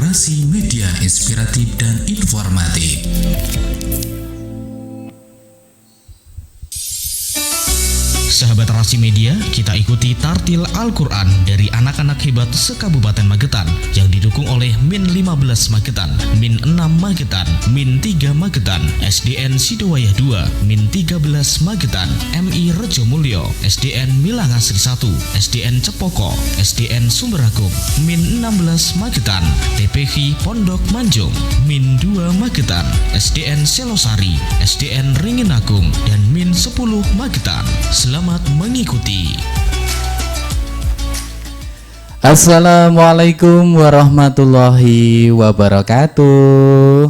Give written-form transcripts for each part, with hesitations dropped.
Rasi Media Inspiratif dan Informatif. Sahabat Rasi Media, kita ikuti tartil Al-Quran dari anak-anak hebat se-Kabupaten Magetan yang didukung oleh Min 15 Magetan, Min 6 Magetan, Min 3 Magetan, SDN Sidowayah 2, Min 13 Magetan, MI Rejomulyo, SDN Milangasri 1, SDN Cepoko, SDN Sumberagung, Min 16 Magetan, TPV Pondok Manjung, Min 2 Magetan, SDN Selosari, SDN Ringinagung, dan Min 10 Magetan. Selamat mengikuti. Assalamualaikum warahmatullahi wabarakatuh.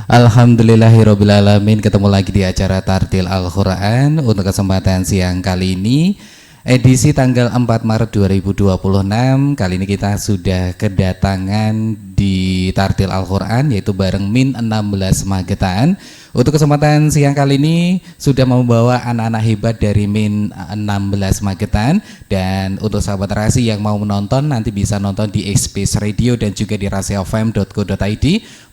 Alhamdulillahirrabbilalamin. Ketemu lagi di acara Tartil Al-Quran untuk kesempatan siang kali ini, edisi tanggal 4 Maret 2026. Kali ini kita sudah kedatangan di Tartil Al-Quran, yaitu bareng Min 16 Magetan. Untuk kesempatan siang kali ini sudah membawa anak-anak hebat dari Min 16 Magetan. Dan untuk sahabat Rasi yang mau menonton, nanti bisa nonton di Space Radio dan juga di rasiafm.co.id,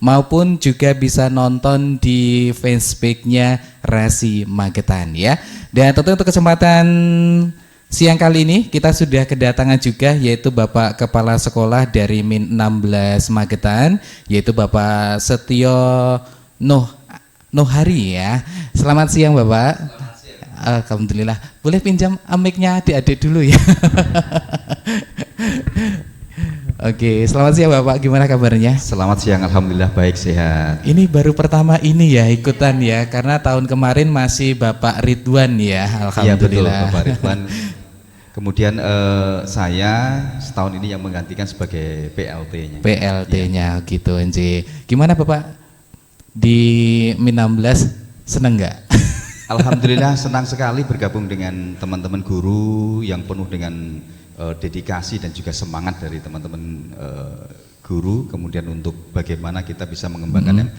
maupun juga bisa nonton di Facebooknya Rasi Magetan ya. Dan tentu untuk kesempatan siang kali ini kita sudah kedatangan juga, yaitu Bapak Kepala Sekolah dari Min 16 Magetan, yaitu Bapak Setio Nuhari ya. Selamat siang Bapak. Selamat siang. Alhamdulillah. Boleh pinjam mic-nya adik-adik dulu ya. Oke, selamat siang Bapak. Gimana kabarnya? Selamat siang, alhamdulillah baik, sehat. Ini baru pertama ini ya ikutan ya, karena tahun kemarin masih Bapak Ridwan ya. Alhamdulillah. Iya betul, Bapak Ridwan. Kemudian saya setahun ini yang menggantikan sebagai PLT-nya. PLT-nya ya. Gitu NJ. Gimana Bapak di Min 16, seneng nggak? Alhamdulillah senang sekali bergabung dengan teman-teman guru yang penuh dengan dedikasi dan juga semangat dari teman-teman guru. Kemudian untuk bagaimana kita bisa mengembangkan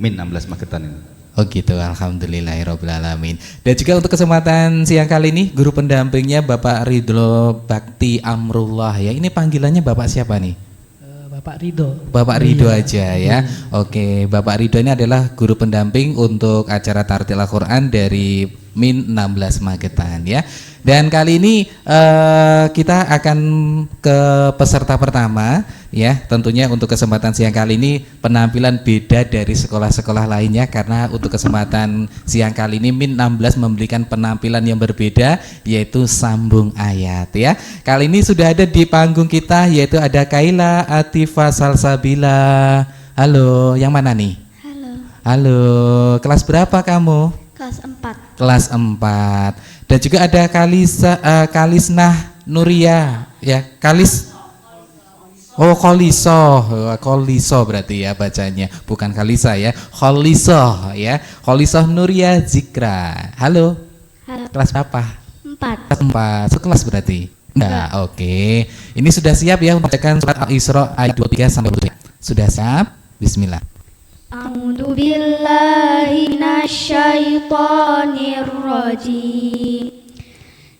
Min 16 Magetan ini. Oh gitu, alhamdulillahirrabbilalamin. Dan juga untuk kesempatan siang kali ini, guru pendampingnya Bapak Ridho Bakti Amrullah ya. Ini panggilannya Bapak siapa nih? Bapak Ridho. Bapak Ridho aja ya. Oke, Bapak Ridho ini adalah guru pendamping untuk acara Tartil Al-Quran dari Min 16 Magetan ya. Dan kali ini kita akan ke peserta pertama ya. Tentunya untuk kesempatan siang kali ini penampilan beda dari sekolah-sekolah lainnya, karena untuk kesempatan siang kali ini Min 16 memberikan penampilan yang berbeda, yaitu sambung ayat ya. Kali ini sudah ada di panggung kita, yaitu ada Kaila Atifa Salsabila. Halo, yang mana nih? Halo. Halo, kelas berapa kamu? Kelas 4. Kelas 4. Dan juga ada Kalisnah Nuria ya. Koliso berarti ya bacanya, bukan Kalisa ya. Koliso ya. Koliso Nuria Zikra. Halo. Halo. Kelas berapa? 4. 4. Sekelas berarti. Nah, oke. Ini sudah siap ya untuk membacakan surat Al-Isra ayat 23 sampai 23. Sudah siap? Bismillah. A'udzu billahi minasyaitonir rajim.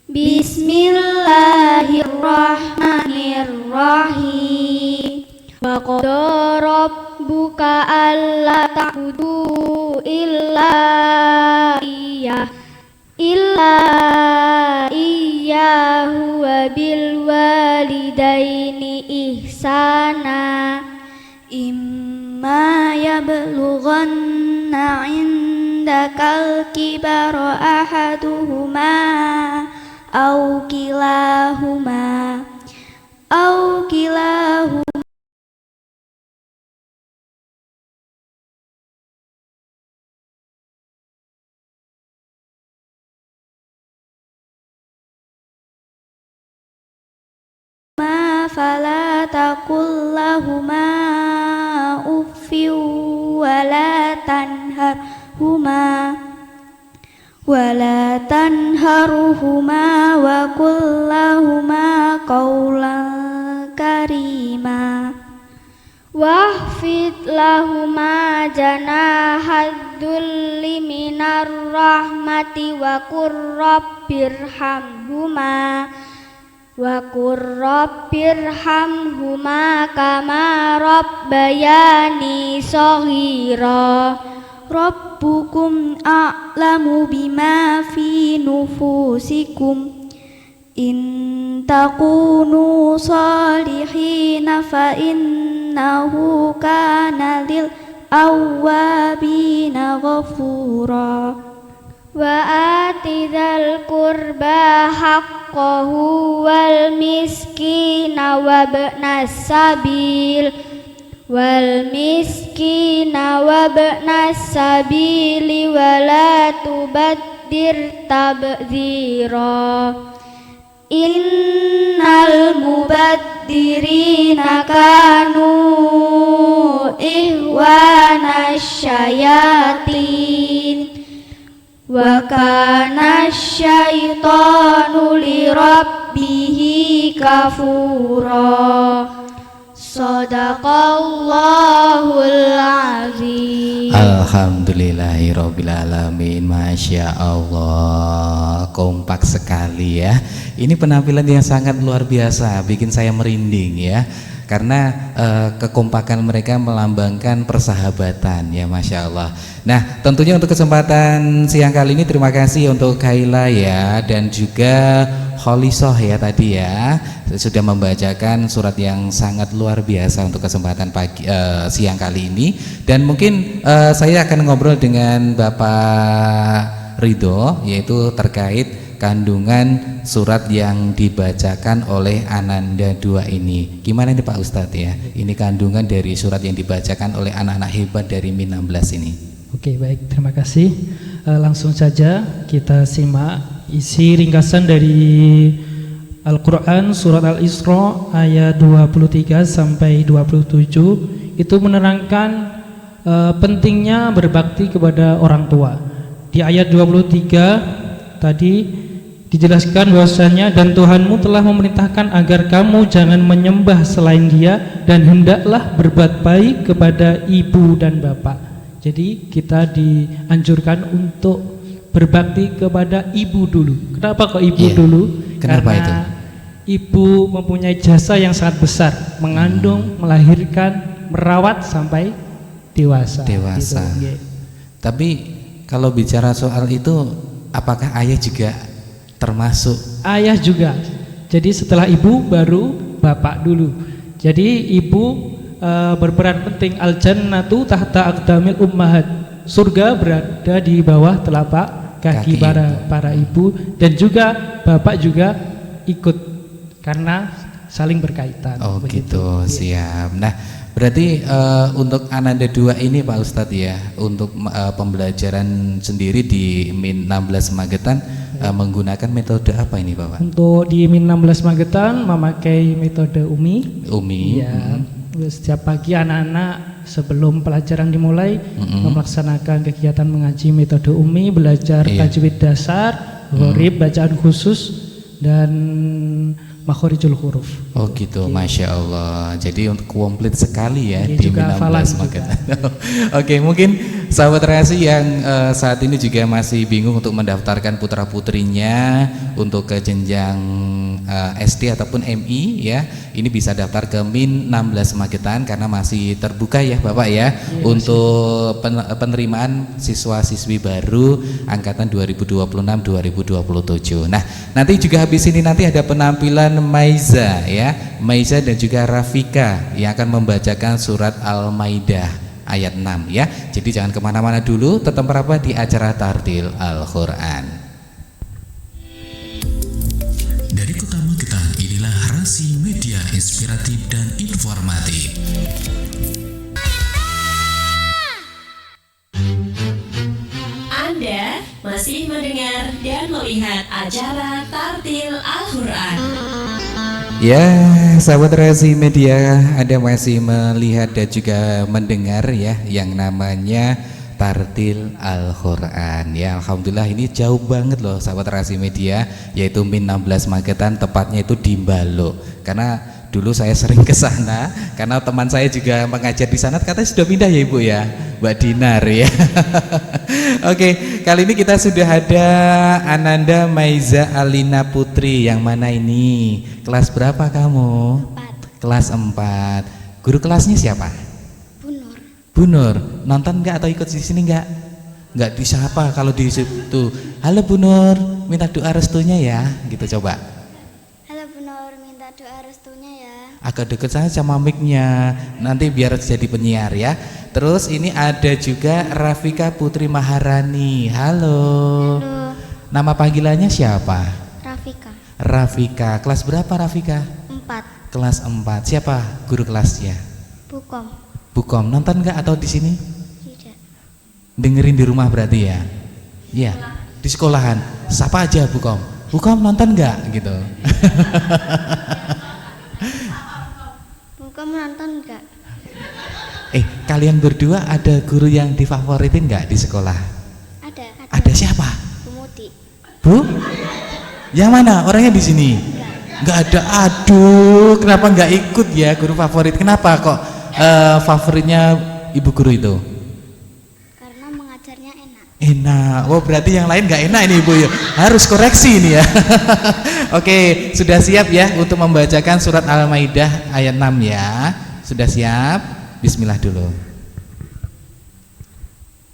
Bismillahirrahmanirrahim. Wa qada rabbuka alla ta'budu illa iyyahu wa bil walidaini ihsana. Ma yablughanna indakal kibara ahaduhuma aw kilahuma fala taqul lahuma uffin wala tanharhuma wa qul lahuma qawlan karima. Wahfid lahuma janahadzulli minar rahmati wa qur rabbirhamhuma wa qur rabbirhamhuma kama rabbayani shaghira. Rabbukum a'lamu bima fi nufusikum in takunu salihina fa innahu kana lil awwabina ghafura. Wa ati dzal qurba haqqahu wal miskina wabnas sabil wabnas sabili wala tubaddir tabdzira. Innal mubaddirina kanu ihwana syayatin wa kana syaitanu li rabbihi kafura. Sadaqallahul azim. Alhamdulillahirabbil alamin. Masya Allah, kompak sekali ya. Ini penampilan yang sangat luar biasa, bikin saya merinding ya. Karena kekompakan mereka melambangkan persahabatan ya, Masya Allah. Nah, tentunya untuk kesempatan siang kali ini terima kasih untuk Kaila ya, dan juga Kholisoh ya tadi ya, sudah membacakan surat yang sangat luar biasa untuk kesempatan siang kali ini. Dan mungkin saya akan ngobrol dengan Bapak Ridho, yaitu terkait kandungan surat yang dibacakan oleh Ananda 2 ini. Gimana nih Pak Ustadz ya? Ini kandungan dari surat yang dibacakan oleh anak-anak hebat dari Min 16 ini. Oke, baik, terima kasih. Langsung saja kita simak isi ringkasan dari Al-Quran surat Al-Isra ayat 23 sampai 27. Itu menerangkan pentingnya berbakti kepada orang tua. Di ayat 23 tadi dijelaskan bahwasanya dan Tuhanmu telah memerintahkan agar kamu jangan menyembah selain Dia dan hendaklah berbuat baik kepada ibu dan bapak. Jadi kita dianjurkan untuk berbakti kepada ibu dulu. Kenapa kok ibu dulu? Kenapa Karena itu? Ibu mempunyai jasa yang sangat besar, mengandung, melahirkan, merawat sampai dewasa. Dewasa. Gitu. Tapi kalau bicara soal itu, apakah ayah juga termasuk? Ayah juga. Jadi setelah ibu baru bapak dulu. Jadi ibu berperan penting. Al-jannatu tahta aqdamil ummahat. Surga berada di bawah telapak kaki para ibu, dan juga bapak juga ikut karena saling berkaitan. Oh begitu. gitu, siap. Nah, berarti untuk Ananda 2 ini Pak Ustadz ya, untuk pembelajaran sendiri di Min 16 Magetan menggunakan metode apa ini Bapak? Untuk di Min 16 Magetan memakai metode UMI. Ya, setiap pagi anak-anak sebelum pelajaran dimulai melaksanakan kegiatan mengaji metode UMI, belajar tajwid dasar, gharib, bacaan khusus, dan makhorijul huruf. Oh gitu, Masya Allah. Jadi untuk komplit sekali ya di juga Min 16 Magetan. Oke, mungkin sahabat Rasi yang saat ini juga masih bingung untuk mendaftarkan putra putrinya untuk ke jenjang SD ataupun MI ya, ini bisa daftar ke Min 16 Magetan karena masih terbuka ya Bapak ya, untuk penerimaan siswa-siswi baru angkatan 2026-2027. Nah, nanti juga habis ini nanti ada penampilan Maiza ya, Maiza dan juga Rafika yang akan membacakan surat Al-Maidah ayat 6 ya. Jadi jangan kemana-mana dulu, tetap merapat di acara Tartil Al-Quran. Dari Kota Magetan, inilah Rasi Media Inspiratif dan Informatif. Anda masih mendengar dan melihat acara Tartil Al-Quran. Ya, sahabat Rasi Media, Anda masih melihat dan juga mendengar ya yang namanya Tartil Al-Quran ya. Alhamdulillah ini jauh banget loh sahabat Rasi Media, yaitu Min 16 Magetan, tepatnya itu di Mbalo. Karena dulu saya sering ke sana karena teman saya juga mengajar di sana, katanya sudah pindah ya Ibu ya, Mbak Dinar ya. Oke, kali ini kita sudah ada Ananda Maiza Alina Putri. Yang mana ini? Kelas berapa kamu? 4. Kelas 4. Guru kelasnya siapa? Bunur. Bunur. Nonton enggak atau ikut di sini enggak? Enggak disapa kalau di situ. Halo Bunur, minta doa restunya ya. Gitu coba. Halo Bunur, minta doa restunya ya. Agak deket saja sama mic-nya, nanti biar jadi penyiar ya. Terus ini ada juga Rafika Putri Maharani. Halo. Halo, Nama panggilannya siapa? Rafika. Rafika. Kelas berapa Rafika? 4. Kelas 4. Siapa guru kelasnya? Bukom. Bukom. Nonton nggak atau di sini? Tidak. Dengerin di rumah berarti ya? Iya. Di sekolahan. Siapa aja Bukom? Bukom nonton nggak gitu? Bukom nonton enggak? Kalian berdua ada guru yang difavoritin nggak di sekolah? Ada. Ada siapa? Bumudi. Bu? Yang mana? Orangnya di sini? Nggak ada. Aduh, kenapa nggak ikut ya guru favorit? Kenapa kok favoritnya ibu guru itu? Karena mengajarnya enak. Enak. Oh, berarti yang lain nggak enak ini ibu ya. Harus koreksi ini ya. Oke, sudah siap ya untuk membacakan surat Al-Maidah ayat 6 ya? Sudah siap? Bismillah dulu.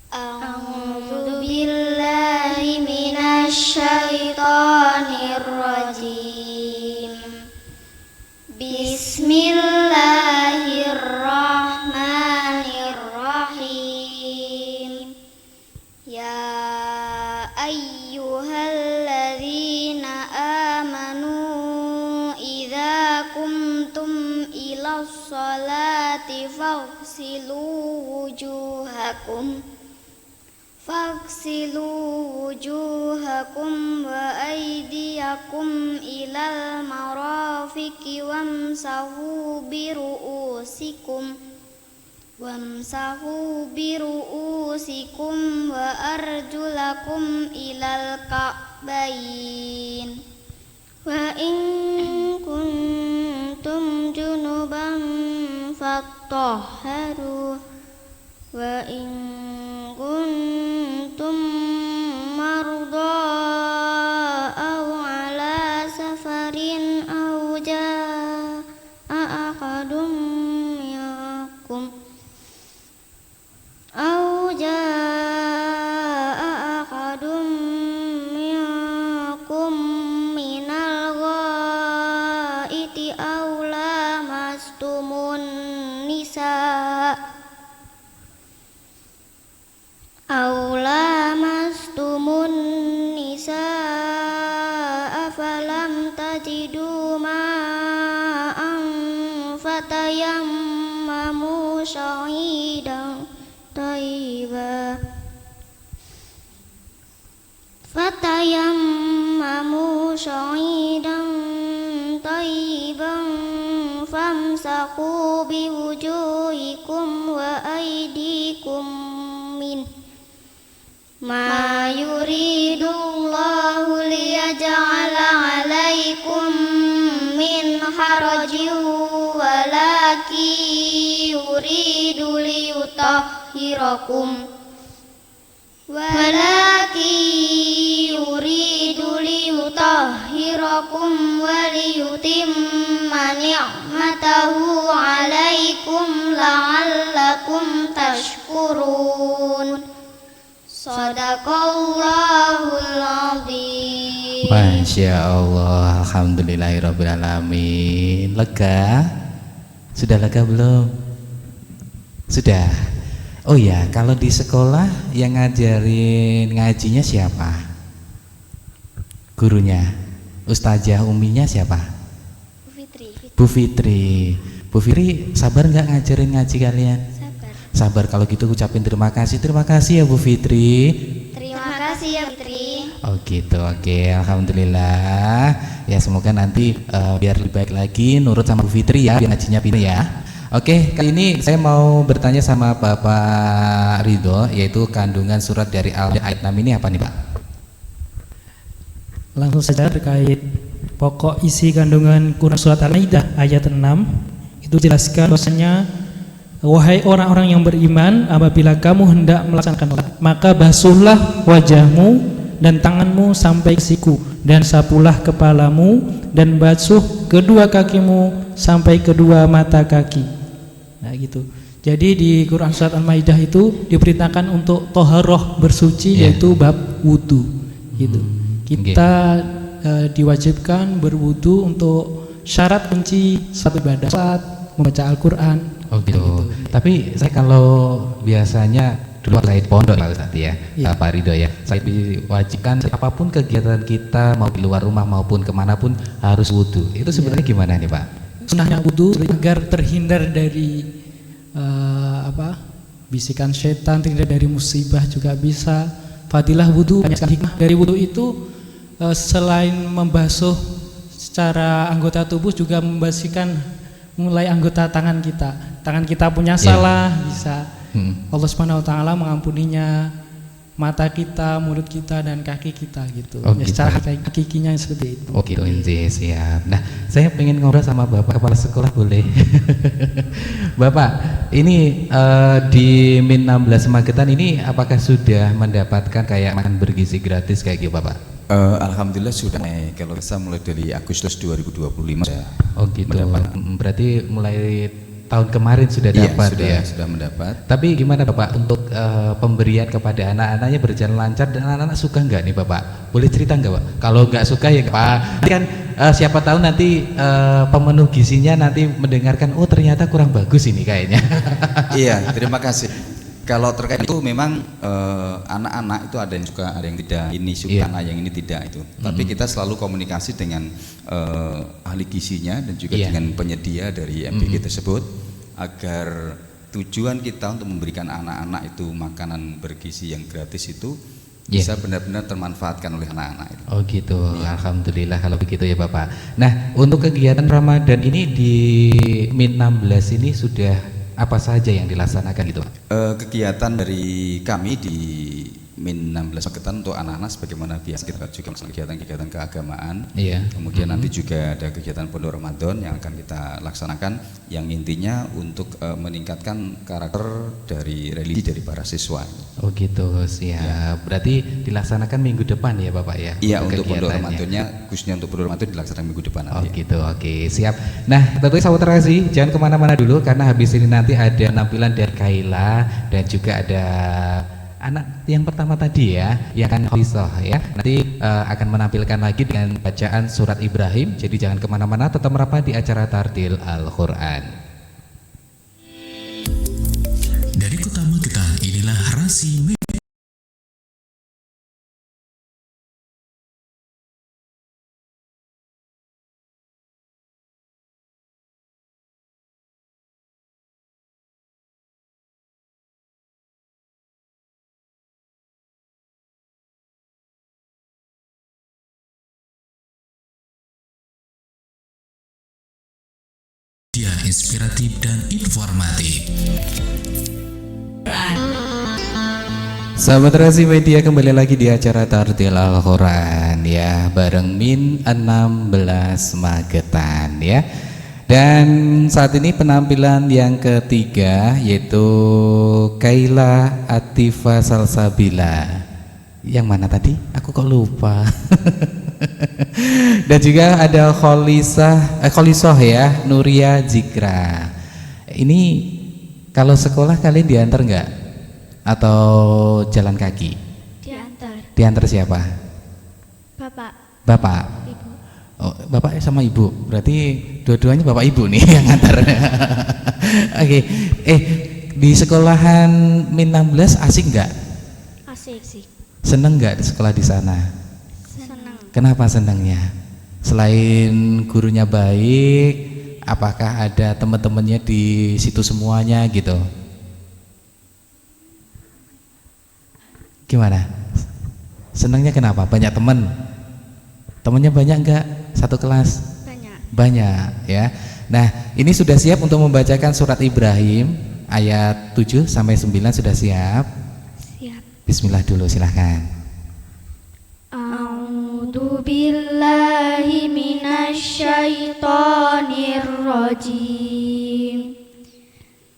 A'udzu billahi minasyaitonir rajim. Bismillahirrahmanirrahim. Ya ayyuhalladzina amanu idza kumtum ilas salati faghsilu wujuhakum wa aydiyakum ilal marafiqi wamsahu biru'usikum wa arjulakum ilal ka'bayn. Wa in kuntum junuban fattahharu wa in kuntum marda aw ala safarin aw jaa ahadun minkum minal ghaiti aw lamastumun nisaa falam tajidu ma'an fatayammamu shahidan tayyiban famsahu biwujuhikum wa aydikum min ma yuridullahu liyaj'ala 'alaikum min harajin walaki yuridu liyutahhirakum wa liyutimma ni'matahu 'alaikum la'allakum tashkurun. Shadaqallahul azim. Masya Allah, alhamdulillahirrabbilalamin. Lega? Sudah lega belum? Sudah. Oh ya, kalau di sekolah yang ngajarin ngajinya siapa? Gurunya? Ustazah uminya siapa? Bu Fitri. Bu Fitri sabar nggak ngajarin ngaji kalian? Sabar. Kalau gitu ucapin terima kasih. Terima kasih ya Bu Fitri. Terima kasih ya Fitri. Oh gitu, oke, alhamdulillah. Ya semoga nanti biar lebih baik lagi nurut sama Bu Fitri ya, biar ngajinya pintar ya. Oke, kali ini saya mau bertanya sama Bapak Ridho, yaitu kandungan surat dari ayat 6 ini apa nih Pak? Langsung saja terkait pokok isi kandungan Quran surat Al-Maidah ayat 6 itu jelaskan bahwasanya wahai orang-orang yang beriman, apabila kamu hendak melaksanakan salat, maka basuhlah wajahmu dan tanganmu sampai ke siku, dan sapulah kepalamu, dan basuh kedua kakimu sampai kedua mata kaki. Nah gitu. Jadi di Quran surat Al-Maidah itu diperintahkan untuk toharoh bersuci, yaitu bab wudu. Gitu. Kita diwajibkan berwudu untuk syarat kunci suatu ibadah, salat, membaca Al-Quran. Oh gitu. Tapi saya kalau biasanya dulu saya di pondok Pak Ustadz ya, Pak Ridho ya, saya diwajibkan apapun kegiatan kita mau di luar rumah maupun kemanapun harus wudu. Itu sebenarnya gimana nih Pak? Sunahnya wudu agar terhindar dari bisikan setan, terhindar dari musibah juga bisa. Fadilah wudu, banyak sekali hikmah dari wudu itu. Selain membasuh secara anggota tubuh, juga membersihkan mulai anggota tangan kita. Tangan kita punya salah, bisa Allah Subhanahu wa taala mengampuninya. Mata kita, mulut kita, dan kaki kita gitu. Oh, ya, gitu. secara hakikinya seperti itu. Oh gitu, siap. Nah, saya pengen ngobrol sama Bapak Kepala Sekolah, boleh? Bapak, ini di Min 16 Magetan ini apakah sudah mendapatkan kayak makan bergizi gratis kayak gitu Bapak? Alhamdulillah sudah. Kalau saya mulai dari Agustus 2025 ya. Oh gitu. Mendapat. Berarti mulai tahun kemarin sudah dapat ya? Sudah mendapat. Tapi gimana Bapak untuk pemberian kepada anak-anaknya berjalan lancar dan anak-anak suka nggak nih Bapak? Boleh cerita nggak Pak? Kalau nggak suka ya Pak. Nanti kan siapa tahu nanti pemenuh gizinya nanti mendengarkan, oh ternyata kurang bagus ini kayaknya. Iya, terima kasih. Kalau terkait itu memang anak-anak itu ada yang suka, ada yang tidak. Ini suka, yang ini tidak itu. Tapi kita selalu komunikasi dengan ahli gizinya dan juga dengan penyedia dari MBG tersebut, agar tujuan kita untuk memberikan anak-anak itu makanan bergizi yang gratis itu bisa benar-benar termanfaatkan oleh anak-anak itu. Oh gitu, alhamdulillah kalau begitu ya Bapak. Nah, untuk kegiatan Ramadan ini di Min 16 ini sudah apa saja yang dilaksanakan gitu Pak? Kegiatan dari kami di Min 16 Magetan untuk anak-anak sebagaimana biasa kita juga melaksanakan kegiatan-kegiatan keagamaan. Kemudian nanti juga ada kegiatan Pondok Ramadan yang akan kita laksanakan, yang intinya untuk meningkatkan karakter dari religi dari para siswa. Oh gitu, siap. Berarti dilaksanakan minggu depan ya Bapak ya? Iya, untuk Pondok Ramadannya, khususnya untuk Pondok Ramadan dilaksanakan minggu depan nanti. Oh gitu, oke, siap. Nah, tentunya sahabat terkasih, jangan kemana-mana dulu karena habis ini nanti ada penampilan dari Kaila dan juga ada anak yang pertama tadi ya, yang akan Kholisoh ya. Nanti akan menampilkan lagi dengan bacaan surat Ibrahim. Jadi jangan kemana-mana, tetap merapat di acara Tartil Al-Quran. Dari Kota Magetan, inilah Rasi Media. Inspiratif dan informatif. Sahabat Rasi Media, kembali lagi di acara Tartil Al-Quran ya, bareng Min 16 Magetan ya. Dan saat ini penampilan yang ketiga yaitu Kaila Atifa Salsabila. Yang mana tadi? Aku kok lupa. Dan juga ada Kholisoh ya, Nuria Zikra. Ini kalau sekolah kalian diantar nggak? Atau jalan kaki? Diantar. Diantar siapa? Bapak. Bapak? Ibu. Oh, bapak sama ibu. Berarti dua-duanya bapak ibu nih yang antar. Oke. Di sekolahan Min 16 asik nggak? Asik. Seneng nggak di sekolah di sana? Senang. Kenapa senangnya? Selain gurunya baik, apakah ada teman-temannya di situ semuanya gitu? Gimana? Senangnya kenapa? Banyak teman? Temannya banyak enggak? Satu kelas? Banyak. Banyak ya. Nah, ini sudah siap untuk membacakan surat Ibrahim ayat 7 sampai 9 sudah siap? Siap. Bismillah dulu silahkan. A'udzu billahi minas syaitonir rajim.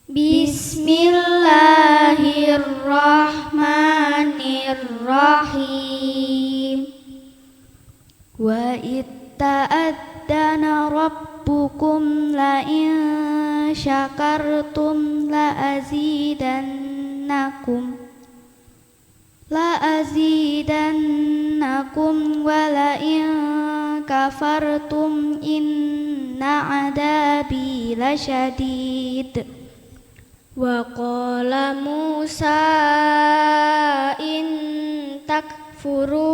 Bismillahirrahmanirrahim. Wa itta'adzana rabbukum la in syakartum la azidannakum wa la in kafartum inna adabi lasyadid. Wa qala Musa in takfuru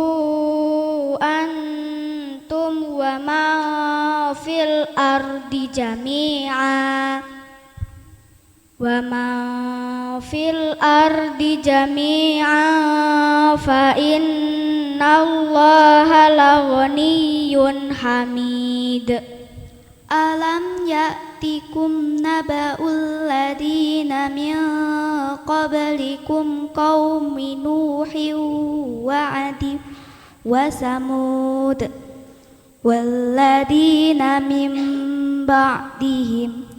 antum wa ma fil ardi jami'a fa innallaha laghaniyyun hamid. Alam ya'tikum naba'ul ladina min qablikum qaumi Nuhin wa 'adin wa Samud walladina min ba'dihim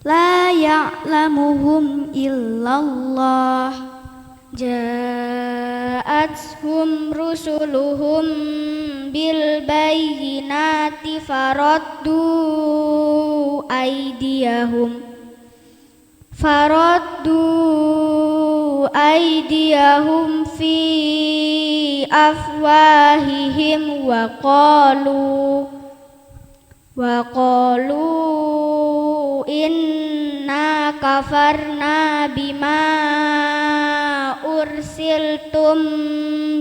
la ya'lamuhum illallah. Ja'athum rusuluhum bil bayyinati faraddu aydiyahum fi afwahihim wa qalu inna kafarna bima ursiltum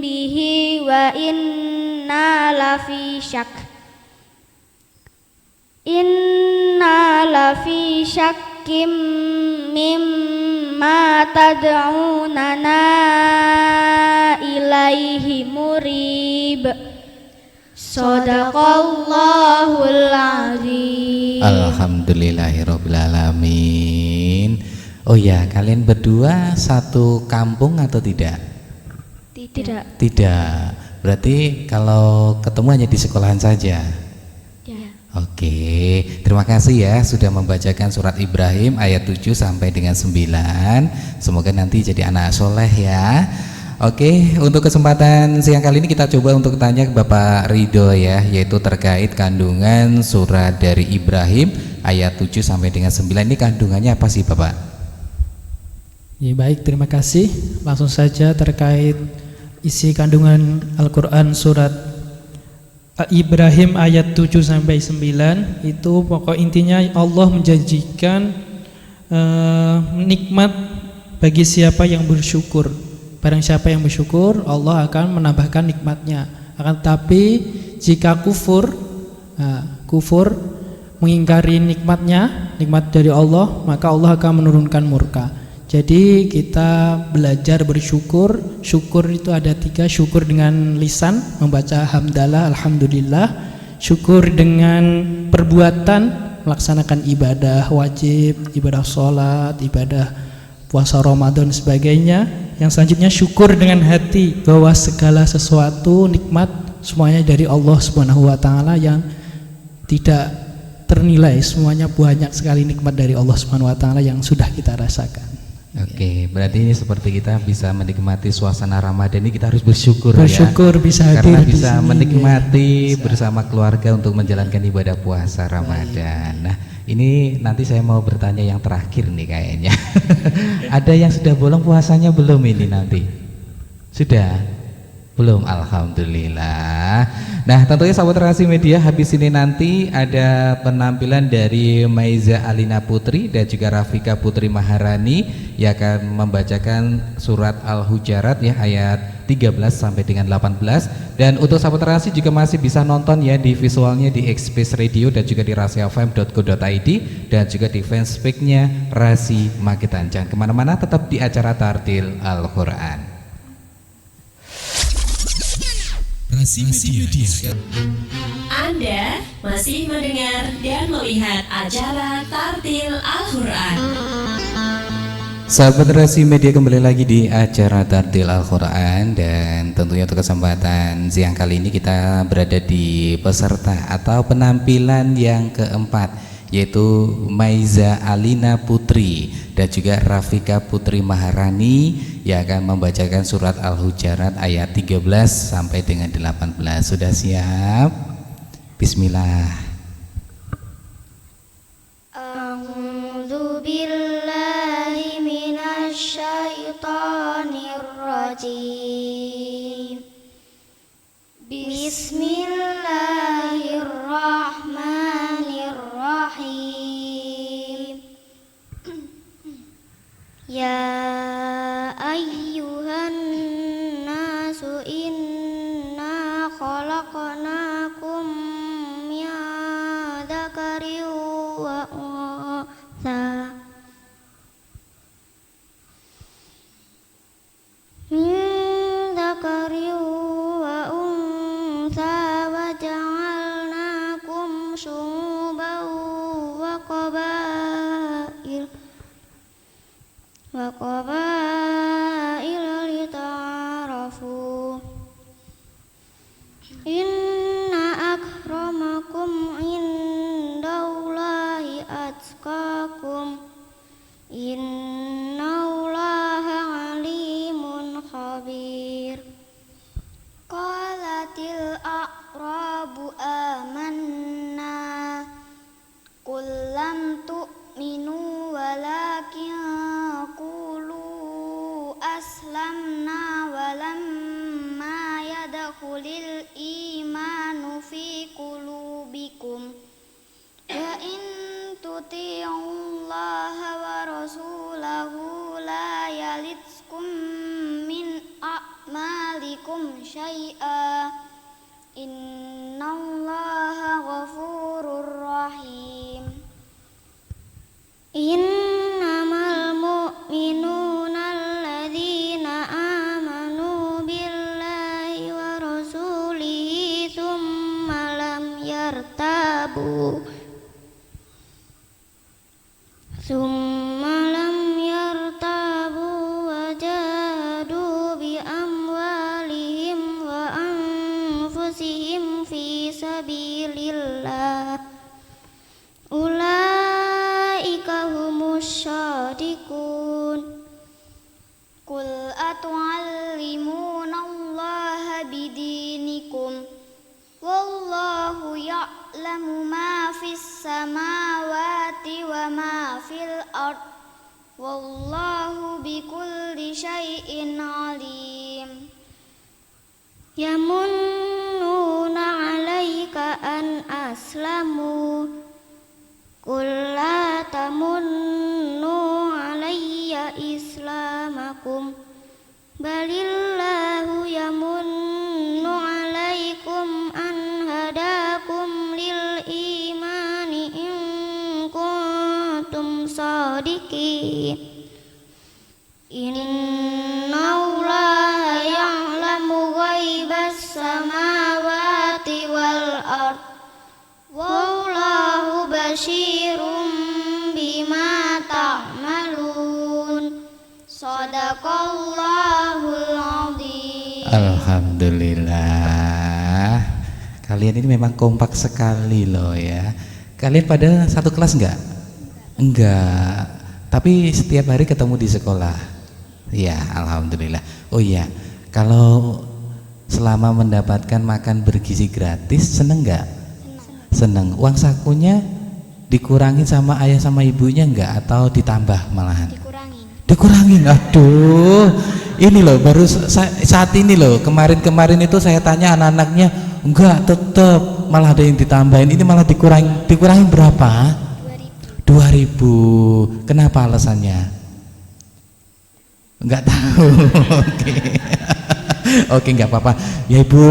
bihi wa inna lafi syakkim mimma tad'unana ilaihi murib. Shadaqallahul azim. Alhamdulillahirabbil alamin. Oh ya, kalian berdua satu kampung atau tidak? Tidak. Berarti kalau ketemu hanya di sekolahan saja. Ya. Oke, terima kasih ya sudah membacakan surat Ibrahim ayat 7 sampai dengan 9. Semoga nanti jadi anak soleh ya. Oke, untuk kesempatan siang kali ini kita coba untuk tanya ke Bapak Ridho ya, yaitu terkait kandungan surat dari Ibrahim ayat 7 sampai dengan 9. Ini kandungannya apa sih Bapak? Ya, baik, terima kasih. Langsung saja terkait isi kandungan Al-Quran surat Ibrahim ayat 7 sampai 9. Itu pokok intinya Allah menjanjikan nikmat bagi siapa yang bersyukur. Barang siapa yang bersyukur, Allah akan menambahkan nikmatnya. Akan tetapi jika kufur mengingkari nikmatnya, nikmat dari Allah, maka Allah akan menurunkan murka. Jadi kita belajar bersyukur. Syukur itu ada 3. Syukur dengan lisan, membaca hamdalah, alhamdulillah. Syukur dengan perbuatan, melaksanakan ibadah wajib, ibadah sholat, ibadah puasa Ramadan dan sebagainya. Yang selanjutnya syukur dengan hati, bahwa segala sesuatu nikmat semuanya dari Allah Subhanahu wa taala yang tidak ternilai. Semuanya banyak sekali nikmat dari Allah Subhanahu wa taala yang sudah kita rasakan. Oke, berarti ini seperti kita bisa menikmati suasana Ramadan ini, kita harus bersyukur ya. Bisa hadir karena di bisa sini, menikmati bisa bersama keluarga untuk menjalankan ibadah puasa Ramadan. Nah, ini nanti saya mau bertanya yang terakhir nih kayaknya. Ada yang sudah bolong puasanya belum ini nanti? Sudah? Belum, alhamdulillah. Nah, tentunya sahabat Rasi Media, habis ini nanti ada penampilan dari Maiza Alina Putri dan juga Rafika Putri Maharani yang akan membacakan surat Al-Hujarat ya, ayat 13 sampai dengan 18. Dan untuk sahabat Rasi juga masih bisa nonton ya di visualnya di X-Space Radio dan juga di rasiafm.co.id dan juga di fanspage-nya Rasi Magetan. Jangan kemana-mana, tetap di acara Tartil Al-Quran. Rasi Media. Anda masih mendengar dan melihat acara Tartil Al-Quran. Sahabat Rasi Media, kembali lagi di acara Tartil Al-Quran. Dan tentunya untuk kesempatan siang kali ini kita berada di peserta atau penampilan yang keempat, yaitu Maiza Alina Putri dan juga Rafika Putri Maharani yang akan membacakan surat Al-Hujarat ayat 13 sampai dengan 18. Sudah siap? Bismillah. A'udzu billahi minasy syaithanir rajim. Bismillahirrahmanirrahim. Ya ayyuhan nasu inna khalaqnakum min dzakarin wa untha wa ja'alnakum syu'uban wa qabaila lita'arafu. Inna akramakum indallahi atqakum. Innallaha alimun khabir. Qalatil a'rabu amanna qul lam tu'minu walakin qulu aslamna walamma yadkhulil imanu fi qulubikum wa in tuti'ullaha wa rasulahu la yalitskum min a'malikum syai'a innallaha ghafurur rahim. Innamal mu'minuna alladzina amanu billahi wa rasulihi thumma lam yartabu wa jahadu bi amwalihim wa anfusihim fi sabilillah ulaika humus syadiqun. Qul atu'allimunallaha bidinikum wallahu ya'lamu ma fis samawati wa ma fil ard wallahu bikulli syai'in alim. Yamunnuna 'alaika an aslamu qul la tamunnu 'alayya islamakum balillahu yamunnu 'alaikum an hadakum lil imani in kuntum shadiqin. Innallaha ya'lamu ghaibas samawati wal ard wallahu basyirum bima ta'malun. Shadaqallahul azim. Alhamdulillah. Kalian ini memang kompak sekali loh ya. Kalian pada satu kelas enggak? Enggak. Tapi setiap hari ketemu di sekolah. Ya, alhamdulillah. Oh iya, kalau selama mendapatkan makan bergizi gratis seneng enggak? Seneng. Uang sakunya dikurangin sama ayah sama ibunya enggak atau ditambah malahan? Dikurangin. Aduh, ini loh baru saat ini loh, kemarin itu saya tanya anak-anaknya, enggak, tetap malah ada yang ditambahin, ini malah dikurangin berapa? 2.000. Kenapa alasannya? Enggak tahu. Oke, enggak apa-apa ya ibu,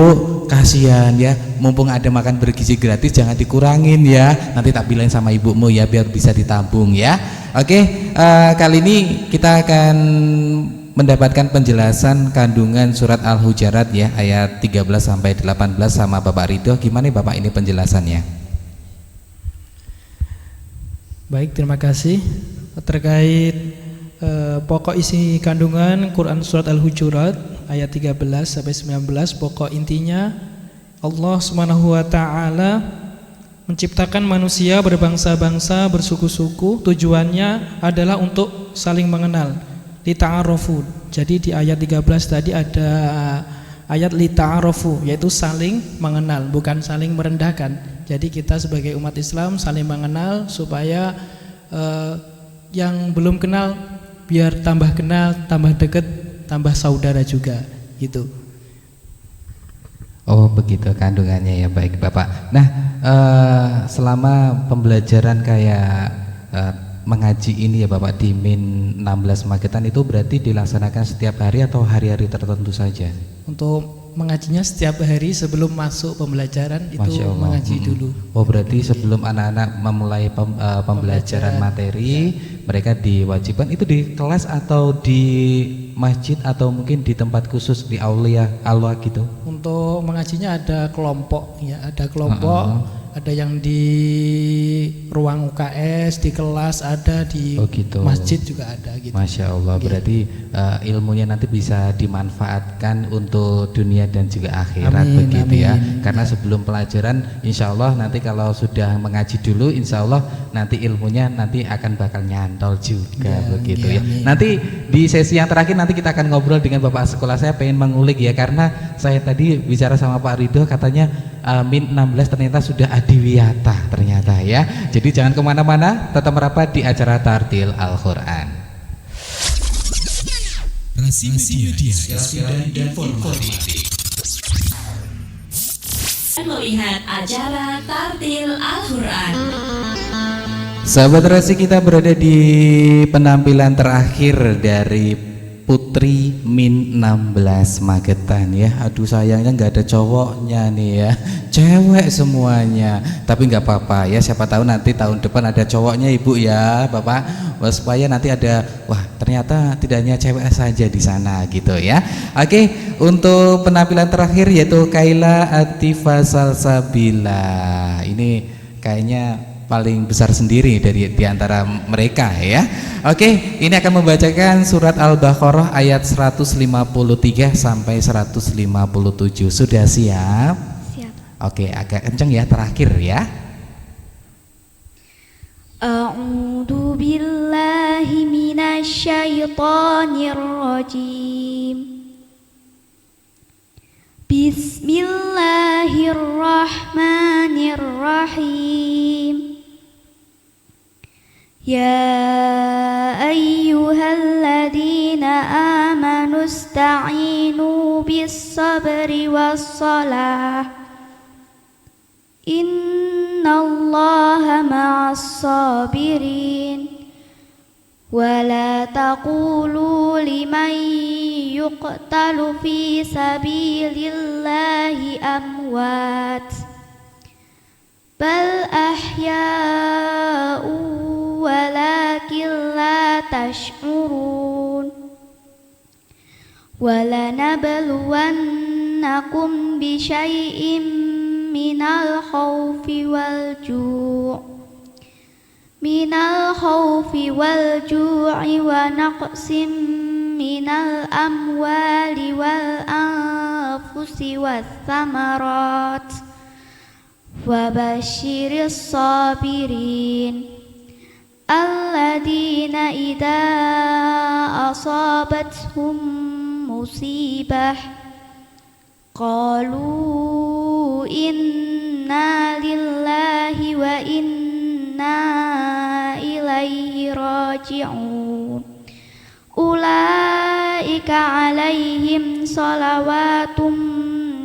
kasihan ya, mumpung ada makan bergizi gratis jangan dikurangin ya, nanti tak bilangin sama ibumu ya biar bisa ditabung ya. Oke, kali ini kita akan mendapatkan penjelasan kandungan surat Al-Hujarat ya, ayat 13 sampai 18 sama Bapak Ridho. Gimana Bapak ini penjelasannya? Baik, terima kasih. Terkait pokok isi kandungan Quran surat Al-Hujurat ayat 13 sampai 19, pokok intinya Allah Subhanahu wa taala menciptakan manusia berbangsa-bangsa, bersuku-suku, tujuannya adalah untuk saling mengenal, lita'arofu. Jadi di ayat 13 tadi ada ayat lita'arofu, yaitu saling mengenal, bukan saling merendahkan. Jadi kita sebagai umat Islam saling mengenal supaya yang belum kenal biar tambah kenal, tambah dekat, tambah saudara juga gitu. Oh begitu kandungannya ya, baik Bapak. Nah selama pembelajaran kayak mengaji ini ya Bapak di Min 16 Magetan itu berarti dilaksanakan setiap hari atau hari-hari tertentu saja? Untuk mengajinya setiap hari sebelum masuk pembelajaran itu mengaji dulu. Oh berarti sebelum anak-anak memulai pembelajaran materi mereka diwajibkan itu di kelas atau di masjid atau mungkin di tempat khusus di aulia gitu? Untuk mengajinya ada kelompok ya, ada kelompok, ada yang di ruang UKS, di kelas ada, di masjid juga ada gitu. Masya Allah, berarti ilmunya nanti bisa dimanfaatkan untuk dunia dan juga akhirat, begitu ya. Karena sebelum pelajaran insya Allah nanti kalau sudah mengaji dulu insya Allah nanti ilmunya nanti akan bakal nyantol juga, begitu ya. Nanti di sesi yang terakhir nanti kita akan ngobrol dengan Bapak sekolah. Saya pengen mengulik ya, karena saya tadi bicara sama Pak Ridho katanya Min 16 ternyata sudah adiwiyata ternyata ya. Jadi jangan kemana-mana, tetap merapat di acara Tartil Al-Quran. Rasi Media, inspirasi dan informatif. Melihat acara Tartil Al-Quran. Sahabat Rasi, kita berada di penampilan terakhir dari Putri Min 16 Magetan ya. Aduh sayangnya nggak ada cowoknya nih ya, cewek semuanya. Tapi nggak apa-apa ya, siapa tahu nanti tahun depan ada cowoknya Ibu ya Bapak, supaya nanti ada, wah ternyata tidak hanya cewek saja di sana gitu ya. Oke, untuk penampilan terakhir yaitu Kaila Atifa Salsabila. Ini kayaknya paling besar sendiri di antara mereka ya. Oke, ini akan membacakan surat Al-Baqarah ayat 153 sampai 157. Sudah siap? Siap. Oke, agak kenceng ya terakhir ya. A'udzu billahi minasyaitonir rajim. Bismillahirrahmanirrahim. Ya ayyuhalladzina amanu ista'inu bis-sabri was-salah. Innallaha ma'as-sabirin. ولا تقولوا لمن يقتل في سبيل الله أموات بل أحياء ولكن لا تشعرون ولنبلونكم بشيء من الخوف والجوع ونقص من الأموال والأنفس والثمرات وبشر الصابرين الذين إذا أصابتهم مصيبة قالوا إنا لله وإنا إليه راجعون أولئك عليهم صلوات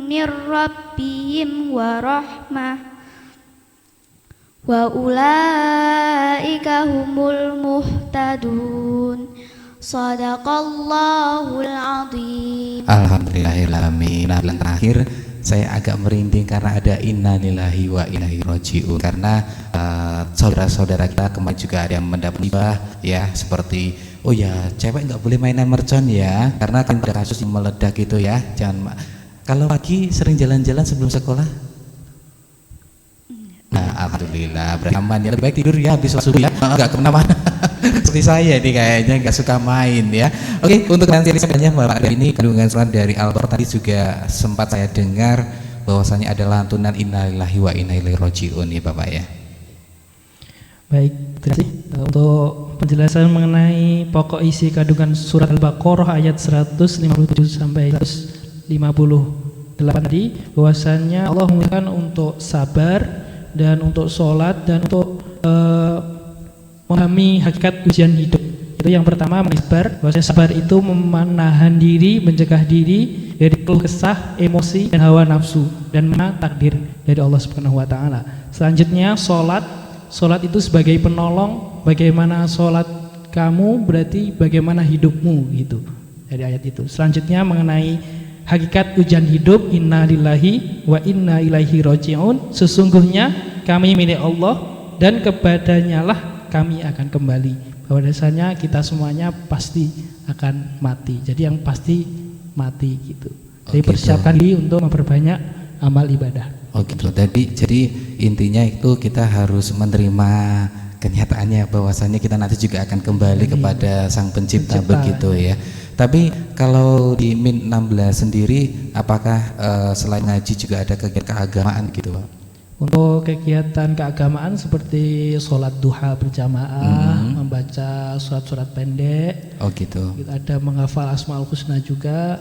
من ربهم ورحمة وأولئك هم المهتدون Sadaqallahul azim. Alhamdulillahirrahmanirrahim. Nah, yang terakhir saya agak merinding karena ada innalillahi wa inna ilaihi raji'un, karena saudara-saudara kita kemarin juga ada yang mendapat hibah ya, seperti oh ya cewek nggak boleh mainan mercon ya, karena kan ada kasus yang meledak gitu ya. Jangan, kalau pagi sering jalan-jalan sebelum sekolah? Nah, alhamdulillah berarti aman ya. Lebih baik tidur ya habis sholat subuh ya, nggak kemana-mana. Seperti saya nih kayaknya nggak suka main ya. Oke, untuk nanti sebenarnya Bapak ini kandungan surat dari Al-Qur'an tadi juga sempat saya dengar bahwasanya ada lantunan innalillahi wa inna ilaihi rajiun ya Bapak ya. Baik, terima kasih untuk penjelasan mengenai pokok isi kandungan surat Al-Baqarah ayat 157 sampai 158 tadi, bahwasannya Allah mengingatkan untuk sabar dan untuk sholat dan untuk memahami hakikat ujian hidup. Itu yang pertama, sabar. Bahwasanya sabar itu menahan diri, mencegah diri dari keluh kesah, emosi dan hawa nafsu, dan mana takdir dari Allah Subhanahu wa taala. Selanjutnya sholat. Sholat itu sebagai penolong. Bagaimana sholat kamu berarti bagaimana hidupmu, gitu dari ayat itu. Selanjutnya mengenai hakikat ujian hidup, inna lillahi wa inna ilaihi raji'un, sesungguhnya kami milik Allah dan kepadanya lah kami akan kembali. Bahwa dasarnya kita semuanya pasti akan mati, jadi yang pasti mati gitu. Jadi persiapkan diri untuk memperbanyak amal ibadah. Oh gitu. Jadi intinya itu kita harus menerima kenyataannya bahwasanya kita nanti juga akan kembali kepada Sang Pencipta begitu ya. Tapi kalau di Min 16 sendiri, apakah selain ngaji juga ada kegiatan keagamaan gitu Pak? Untuk kegiatan keagamaan seperti sholat duha berjamaah, membaca surat-surat pendek. Oh gitu. Ada menghafal Asmaul Husna juga.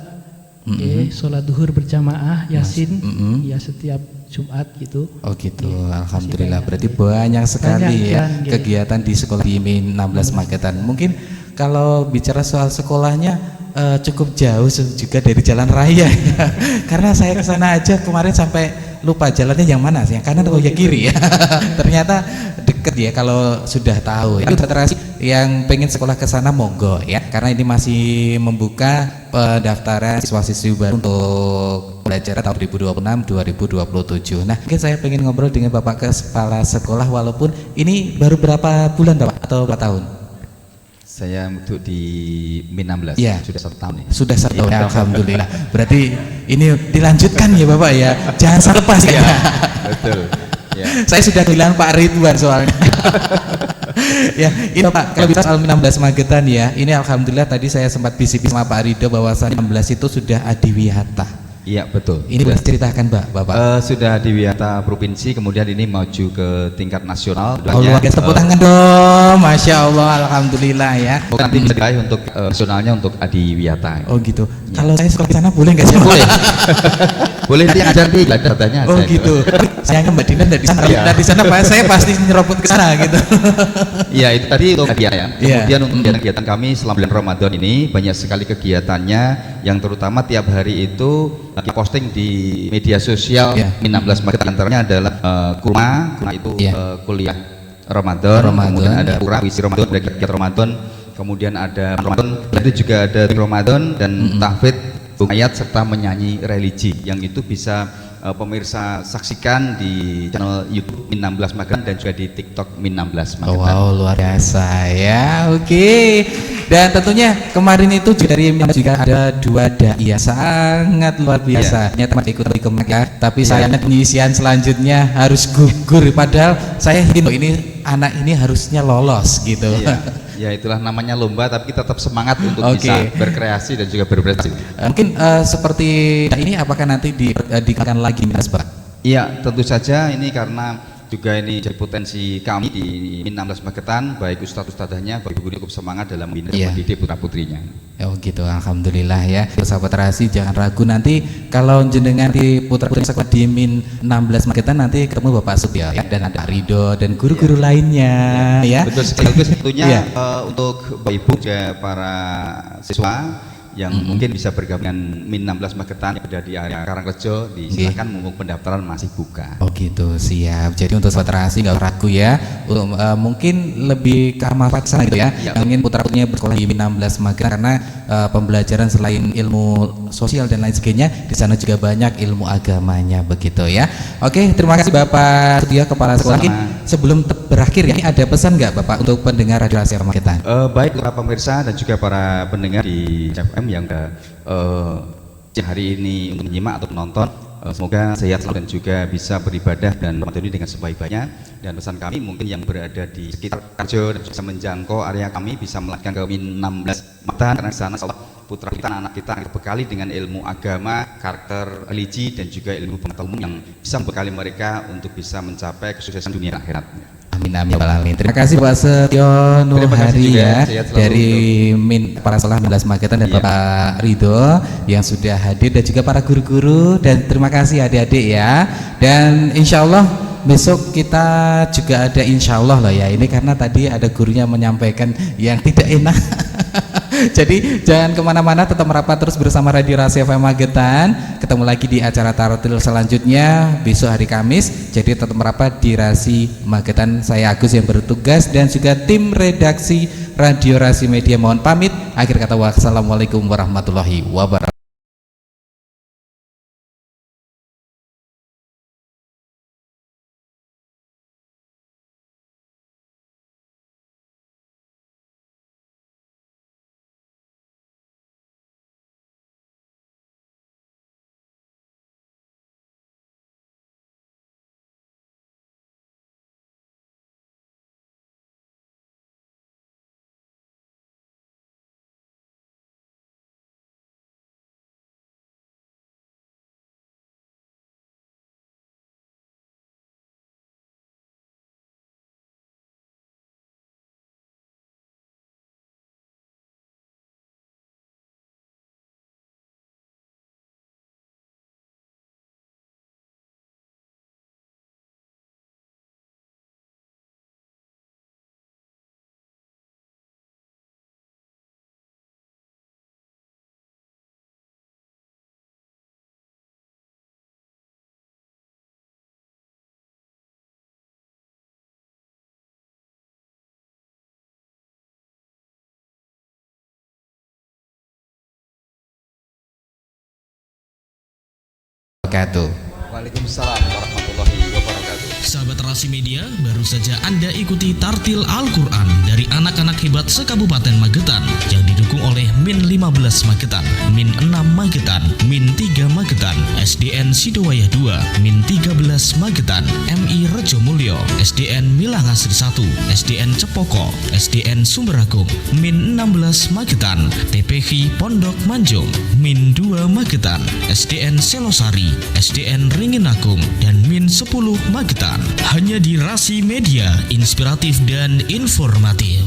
Sholat duhur berjamaah, Yasin, ya setiap Jumat gitu. Oh gitu, alhamdulillah. Berarti banyak sekali ya kegiatan di sekolah di Min 16 Magetan. Mungkin kalau bicara soal sekolahnya cukup jauh juga dari jalan raya ya. Karena saya ke sana aja kemarin sampai lupa jalannya yang mana sih, yang kanan atau yang kiri ya. Ternyata deket ya kalau sudah tahu ya. Terasi yang pengen sekolah ke sana monggo ya, karena ini masih membuka pendaftaran siswa-siswi baru untuk pelajaran tahun 2026-2027. Nah, mungkin saya pengen ngobrol dengan Bapak Kepala Sekolah, walaupun ini baru berapa bulan Bapak atau berapa tahun? Saya untuk di Min 16 ya, sudah 1 tahun ya. Sudah 1 tahun ya, alhamdulillah. Berarti ini dilanjutkan ya Bapak ya, jangan sampai lepas ya. Betul ya. Saya sudah bilang Pak Ridwan soalnya. Ya, ini Pak, kalau bicara soal Min 16 Magetan ya, ini alhamdulillah tadi saya sempat bisik sama Pak Ridho bahwasannya 16 itu sudah adiwiyata. Iya betul. Ini boleh ceritakan Bapak? Sudah di Wiyata provinsi, kemudian ini maju ke tingkat nasional. Oh luar biasa, tepuk tangan dong, masya Allah, alhamdulillah ya. Nanti bisa diraih untuk nasionalnya untuk Adiwiyata. Oh gitu. Ya. Kalau saya sekolah di sana boleh nggak sih? Boleh. Boleh nanti ngajar di datanya. Oh gitu. Saya kan Mbak Dina dari sana. Dari di sana Pak, saya pasti nyerobot ke sana gitu. Iya itu tadi untuk hadiah ya. Yeah. Kemudian untuk kegiatan kami selama bulan Ramadan ini banyak sekali kegiatannya, yang terutama tiap hari itu kita posting di media sosial. Min 16 Magetan, antaranya adalah kurma itu kuliah Ramadan, kemudian ada kurang isi Ramadan, ada kegiatan Ramadan, kemudian ada Ramadan, itu juga ada Ramadan dan tahfidz ayat serta menyanyi religi, yang itu bisa pemirsa saksikan di channel YouTube Min 16 Magetan dan juga di TikTok Min 16 Magetan. Wow, luar biasa ya. Oke. Dan tentunya kemarin itu dari Min juga ada 2 dai yang sangat luar biasa. Ternyata masih ikut ya. Tapi sayangnya pengisian selanjutnya harus gugur, padahal saya ingin ini anak ini harusnya lolos gitu. Ya itulah namanya lomba, tapi kita tetap semangat untuk bisa berkreasi dan juga berprestasi. Mungkin seperti ini apakah nanti dikatakan lagi Mas Pak? Iya tentu saja, ini karena juga ini jadi potensi kami di Min 16 Magetan, baik ustadz-ustadzahnya, baik guru cukup semangat dalam membina dan mendidik putra-putrinya. Oh gitu, alhamdulillah ya. Sahabat Terasi jangan ragu, nanti kalau jenengan di putra-putri sekolah di Min 16 Magetan nanti ketemu Bapak Subya ya, dan ada Ridho dan guru-guru lainnya ya. Betul sekali, tentunya untuk Bapak Ibu juga para siswa yang mungkin bisa bergabung dengan Min 16 Magetan yang ada di area Karangrejo, silakan mumpung pendaftaran masih buka. Oh gitu, siap. Jadi untuk sahabat Terasi nggak ragu ya, untuk mungkin lebih ke arah sana gitu ya, yang ingin putra-putrinya bersekolah di Min 16 Magetan, karena pembelajaran selain ilmu sosial dan lain sebagainya, di sana juga banyak ilmu agamanya begitu ya. Oke, terima kasih Bapak Setia, Kepala Sekolah. Sebelum berakhir ya, ini ada pesan nggak Bapak untuk pendengar Radio Asia Magetan? Baik para pemirsa dan juga para pendengar di FM yang hari ini untuk menyimak atau menonton, semoga sehat selalu dan juga bisa beribadah dan Ramadan ini dengan sebaik-baiknya. Dan pesan kami mungkin yang berada di sekitar Karjo dan bisa menjangkau area kami bisa melanjutkan ke Min 16 Matan, karena di sana putra kita, anak kita akan dibekali dengan ilmu agama, karakter religi dan juga ilmu pengetahuan umum yang bisa membekali mereka untuk bisa mencapai kesuksesan dunia dan akhirat. Amin amin ya rabbal alamin. Terima kasih Pak Setyo Nurhari ya dari Min para sekolah 16 Magetan dan Bapak Ridho yang sudah hadir dan juga para guru-guru, dan terima kasih adik-adik ya. Dan insya Allah besok kita juga ada insya Allah loh ya, ini karena tadi ada gurunya menyampaikan yang tidak enak. Jadi jangan kemana-mana, tetap merapat terus bersama Radio Rasi FM Magetan. Ketemu lagi di acara Tartil selanjutnya besok hari Kamis. Jadi tetap merapat di Rasi Magetan. Saya Agus yang bertugas dan juga tim redaksi Radio Rasi Media mohon pamit. Akhir kata wassalamualaikum warahmatullahi wabarakatuh. Waalaikumsalam warahmatullahi wabarakatuh. Sahabat Rasi Media, baru saja Anda ikuti Tartil Al-Quran dari anak-anak hebat sekabupaten Magetan yang didukung oleh Min 15 Magetan, Min 6 Magetan, Min 3 Magetan, SDN Sidowayah 2, Min 13 Magetan, MI Rejomulyo, SDN Milang Asri 1, SDN Cepoko, SDN Sumberagung, Min 16 Magetan, TPH Pondok Manjung, Min 2 Magetan, SDN Selosari, SDN Ringinagung, dan Min 10 Magetan. Hanya di Rasi Media, inspiratif dan informatif.